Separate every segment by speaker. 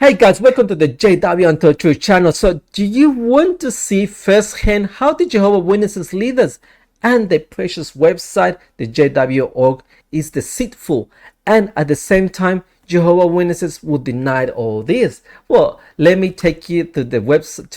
Speaker 1: Hey guys, welcome to the JW Untold Truth channel. So do you want to see firsthand how the Jehovah Witnesses leaders and the precious website, the JW.org, is deceitful, and at the same time Jehovah Witnesses will deny all this? Well, let me take you to the website,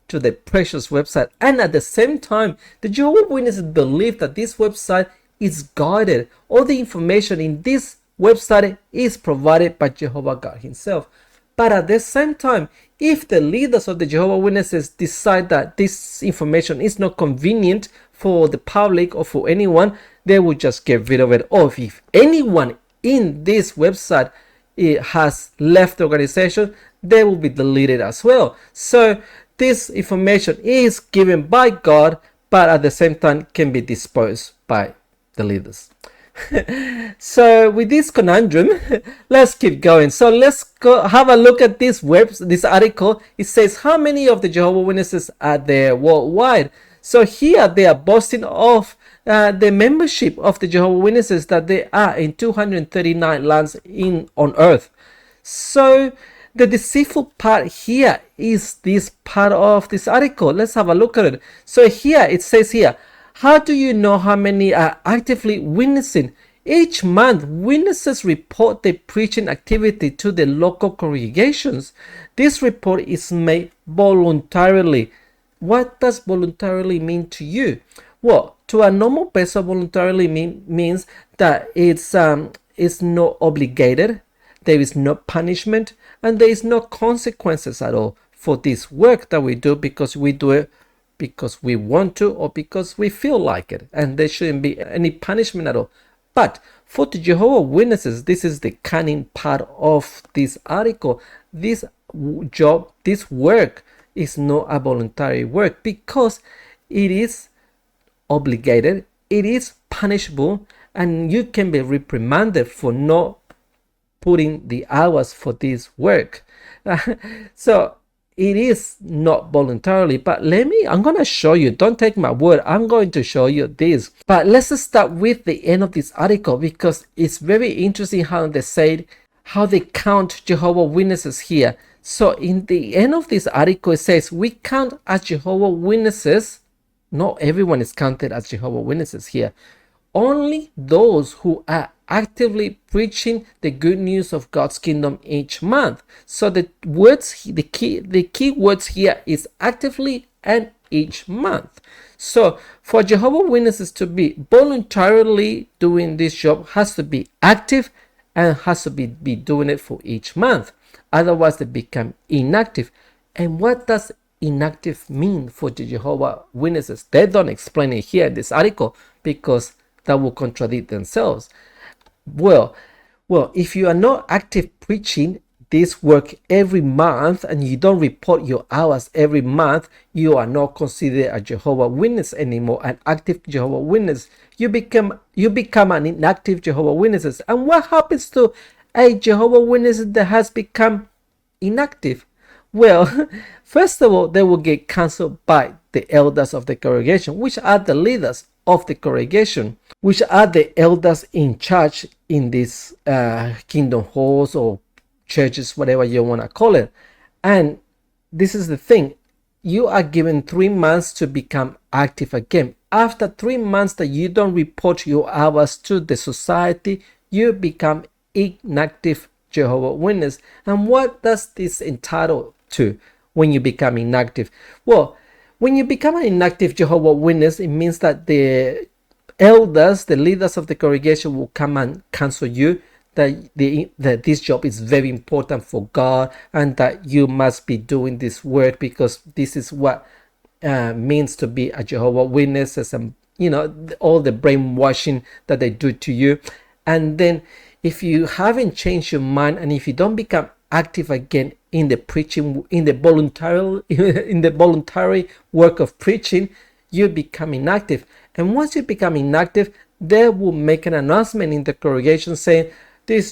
Speaker 1: to the precious website, and at the same time the Jehovah Witnesses believe that this website is guided. All the information in this website is provided by Jehovah God himself. But at the same time, if the leaders of the Jehovah Witnesses decide that this information is not convenient for the public or for anyone, they will just get rid of it. Or if anyone in this website has left the organization, they will be deleted as well. So this information is given by God, but at the same time can be disposed by the leaders. So with this conundrum, let's keep going. So let's go have a look at this article. It says how many of the Jehovah Witnesses are there worldwide. So here they are boasting of the membership of the Jehovah Witnesses, that they are in 239 lands on earth. So the deceitful part here is this part of this article. Let's have a look at it. So here it says here, how do you know how many are actively witnessing? Each month, witnesses report their preaching activity to the local congregations. This report is made voluntarily. What does voluntarily mean to you? Well, to a normal person, voluntarily means that it's not obligated, there is no punishment, and there is no consequences at all for this work that we do, because we do it because we want to or because we feel like it, and there shouldn't be any punishment at all. But for the Jehovah Witnesses, this is the cunning part of this article. This work is not a voluntary work, because it is obligated, it is punishable, and you can be reprimanded for not putting the hours for this work. So it is not voluntarily, but I'm going to show you. Don't take my word. I'm going to show you this. But let's just start with the end of this article, because it's very interesting how they count Jehovah Witnesses here. So in the end of this article, it says, we count as Jehovah Witnesses. Not everyone is counted as Jehovah Witnesses here. Only those who are actively preaching the good news of God's kingdom each month. So the key words here is actively and each month. So for Jehovah Witnesses to be voluntarily doing this job, has to be active and has to be doing it for each month. Otherwise they become inactive. And what does inactive mean for the Jehovah Witnesses? They don't explain it here in this article, because that will contradict themselves. Well, if you are not active preaching this work every month and you don't report your hours every month, you are not considered a Jehovah Witness anymore, an active Jehovah Witness. You become an inactive Jehovah Witnesses. And what happens to a Jehovah Witness that has become inactive? Well, first of all, they will get cancelled by the elders of the congregation, which are the leaders of the congregation, which are the elders in charge in these kingdom halls or churches, whatever you want to call it. And this is the thing, you are given 3 months to become active again. After 3 months that you don't report your hours to the society, you become inactive Jehovah Witness. And what does this entitle to when you become inactive? Well, when you become an inactive Jehovah Witness, it means that the elders, the leaders of the congregation, will come and counsel you that this job is very important for God, and that you must be doing this work because this is what means to be a Jehovah Witness, and all the brainwashing that they do to you. And then if you haven't changed your mind, and if you don't become active again in the preaching, in the voluntary work of preaching, you become inactive. And once you become inactive, they will make an announcement in the congregation saying, this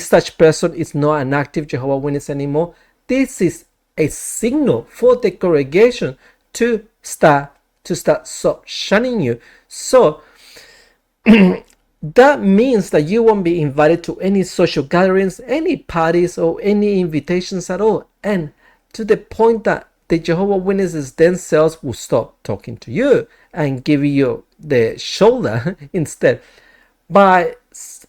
Speaker 1: such person is not an active Jehovah Witness anymore. This is a signal for the congregation to start shunning you. So that means that you won't be invited to any social gatherings, any parties, or any invitations at all. And to the point that the Jehovah Witnesses themselves will stop talking to you and give you the shoulder instead. But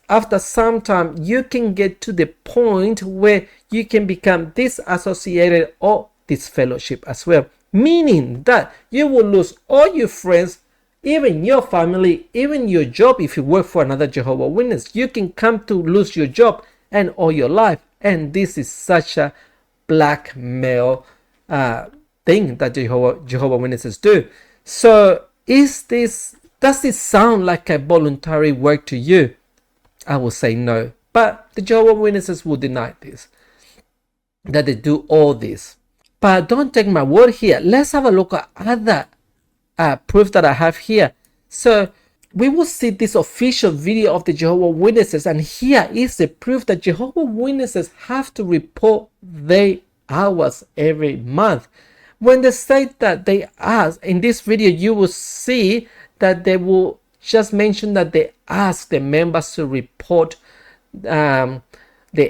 Speaker 1: after some time, you can get to the point where you can become disassociated of this fellowship as well, meaning that you will lose all your friends, even your family, even your job. If you work for another Jehovah Witness, you can come to lose your job and all your life. And this is such a blackmail thing that Jehovah Witnesses do. So does this sound like a voluntary work to you? I will say no. But the Jehovah Witnesses will deny this, that they do all this. But don't take my word here. Let's have a look at other proof that I have here. So we will see this official video of the Jehovah Witnesses, and here is the proof that Jehovah Witnesses have to report their hours every month. When they say that they ask, in this video you will see that they will just mention that they ask the members to report the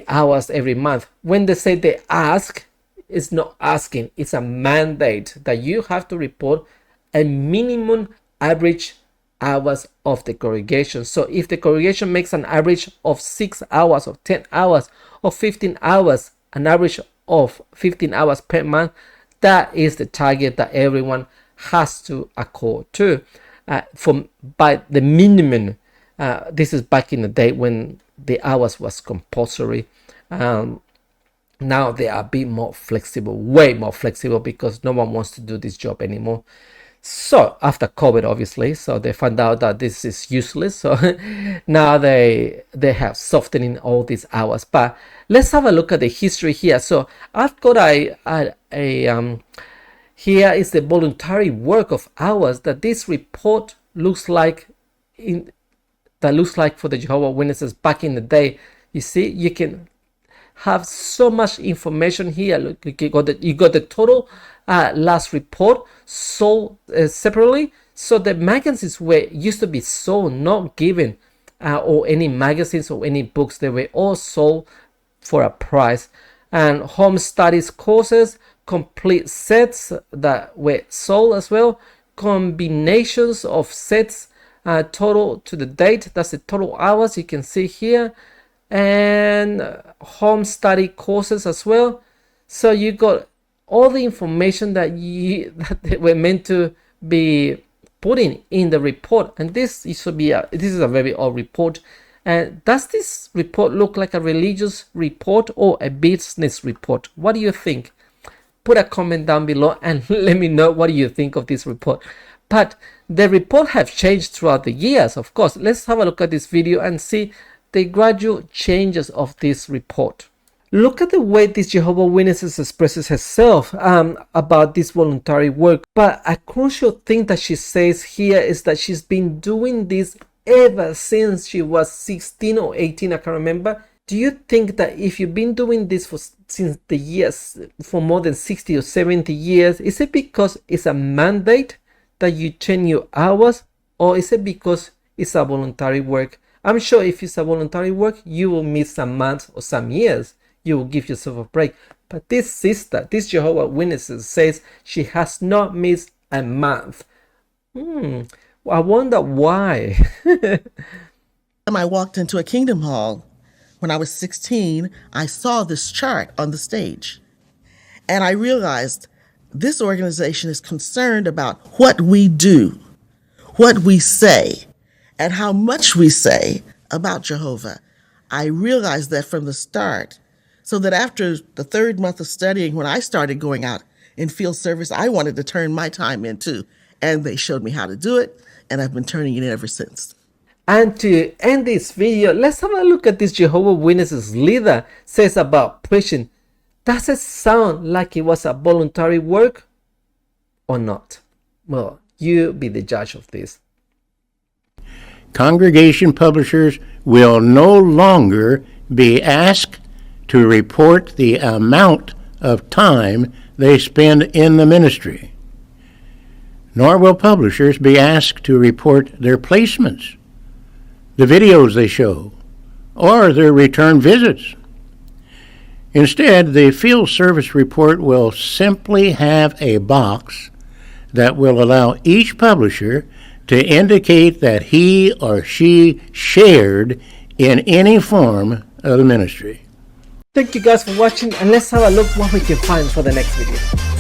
Speaker 1: hours every month. When they say they ask, it's not asking, it's a mandate that you have to report a minimum average hours of the congregation. So if the congregation makes an average of 6 hours or 10 hours or 15 hours, an average of 15 hours per month, that is the target that everyone has to accord to. By the minimum, this is back in the day when the hours was compulsory. Now they are a bit more flexible, way more flexible, because no one wants to do this job anymore. So after COVID, obviously, so they found out that this is useless. So now they have softening all these hours. But let's have a look at the history here. So I've got here is the voluntary work of hours that this report looks like for the Jehovah Witnesses back in the day. You see, you can have so much information here. Look, you got the total last report sold separately. So the magazines used to be sold, not given, or any magazines or any books. They were all sold for a price. And home studies courses, complete sets that were sold as well, combinations of sets, total to the date, that's the total hours you can see here, and home study courses as well. So you got all the information that they were meant to be putting in the report. And this is a very old report. And does this report look like a religious report or a business report? What do you think? Put a comment down below and let me know what do you think of this report. But the report have changed throughout the years, of course. Let's have a look at this video and see the gradual changes of this report. Look at the way this Jehovah Witnesses expresses herself about this voluntary work. But a crucial thing that she says here is that she's been doing this ever since she was 16 or 18, I can't remember. Do you think that if you've been doing this since the years, for more than 60 or 70 years, is it because it's a mandate that you change your hours, or is it because it's a voluntary work? I'm sure if it's a voluntary work, you will miss some months or some years. You will give yourself a break. But this sister, this Jehovah Witnesses, says she has not missed a month. I wonder why.
Speaker 2: I walked into a Kingdom Hall when I was 16. I saw this chart on the stage, and I realized this organization is concerned about what we do, what we say, and how much we say about Jehovah. I realized that from the start, so that after the third month of studying, when I started going out in field service, I wanted to turn my time in too. And they showed me how to do it, and I've been turning it in ever since.
Speaker 1: And to end this video, let's have a look at this Jehovah Witnesses leader says about preaching. Does it sound like it was a voluntary work or not? Well, you be the judge of this.
Speaker 3: Congregation publishers will no longer be asked to report the amount of time they spend in the ministry, nor will publishers be asked to report their placements, the videos they show, or their return visits. Instead, the field service report will simply have a box that will allow each publisher to indicate that he or she shared in any form of the ministry.
Speaker 1: Thank you guys for watching, and let's have a look what we can find for the next video.